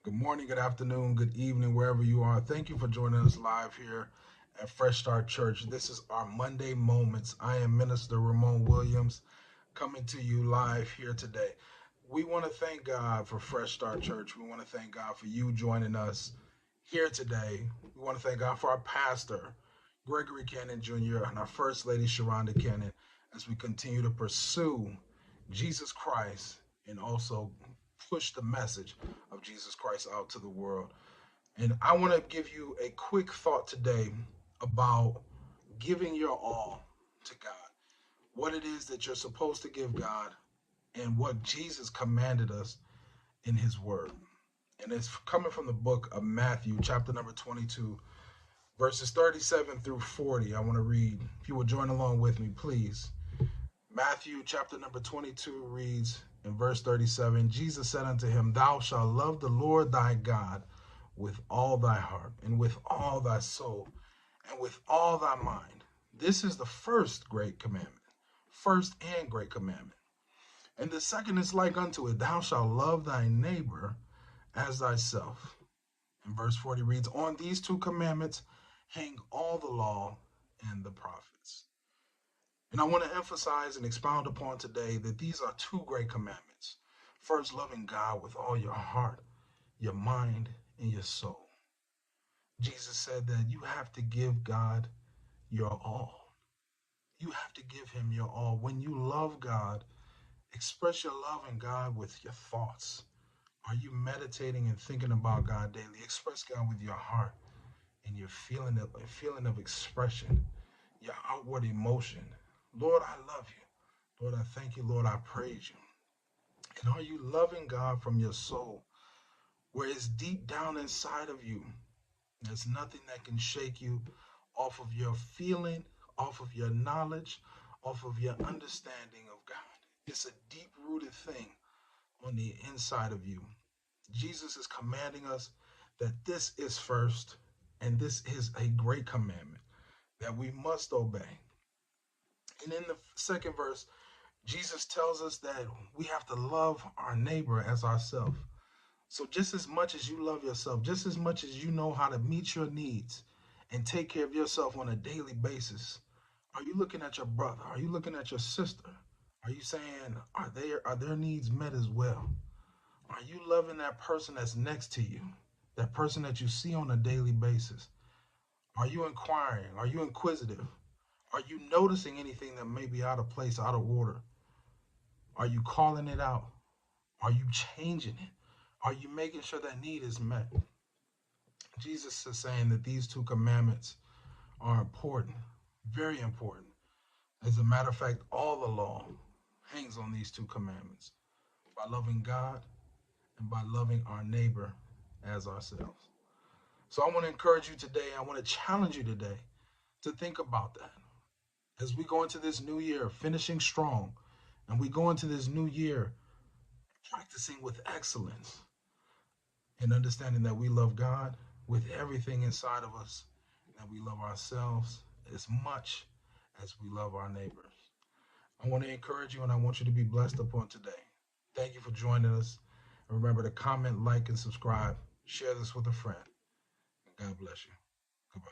Good morning, good afternoon, good evening, wherever you are. Thank you for joining us live here at Fresh Start Church. This is our Monday Moments. I am Minister Ramon Williams coming to you live here today. We want to thank God for Fresh Start Church. We want to thank God for you joining us here today. We want to thank God for our pastor, Gregory Cannon Jr., and our First Lady, Sharonda Cannon, as we continue to pursue Jesus Christ and also push the message of Jesus Christ out to the world. And I want to give you a quick thought today about giving your all to God, what it is that you're supposed to give God, and what Jesus commanded us in his word. And it's coming from the book of Matthew, chapter number 22, verses 37 through 40. I want to read. If you will join along with me, please. Matthew chapter number 22 reads in verse 37, Jesus said unto him, Thou shalt love the Lord thy God with all thy heart, and with all thy soul, and with all thy mind. This is the first great commandment, first and great commandment. And the second is like unto it, Thou shalt love thy neighbor as thyself. And verse 40 reads, On these two commandments hang all the law and the prophets. And I want to emphasize and expound upon today that these are two great commandments. First, loving God with all your heart, your mind, and your soul. Jesus said that you have to give God your all. You have to give him your all. When you love God, express your love in God with your thoughts. Are you meditating and thinking about God daily? Express God with your heart and your feeling of expression, your outward emotion. Lord, I love you. Lord, I thank you. Lord, I praise you. And are you loving God from your soul, where it's deep down inside of you? There's nothing that can shake you off of your feeling, off of your knowledge, off of your understanding of God. It's a deep rooted thing on the inside of you. Jesus is commanding us that this is first, and this is a great commandment that we must obey. And in the second verse, Jesus tells us that we have to love our neighbor as ourselves. So just as much as you love yourself, just as much as you know how to meet your needs and take care of yourself on a daily basis, are you looking at your brother? Are you looking at your sister? Are you saying, are their needs met as well? Are you loving that person that's next to you? That person that you see on a daily basis? Are you inquiring? Are you inquisitive? Are you noticing anything that may be out of place, out of order? Are you calling it out? Are you changing it? Are you making sure that need is met? Jesus is saying that these two commandments are important, very important. As a matter of fact, all the law hangs on these two commandments, by loving God and by loving our neighbor as ourselves. So I want to encourage you today, I want to challenge you today to think about that. As we go into this new year, finishing strong, and we go into this new year practicing with excellence and understanding that we love God with everything inside of us, that we love ourselves as much as we love our neighbors. I want to encourage you and I want you to be blessed upon today. Thank you for joining us. And remember to comment, like, and subscribe. Share this with a friend. And God bless you. Goodbye.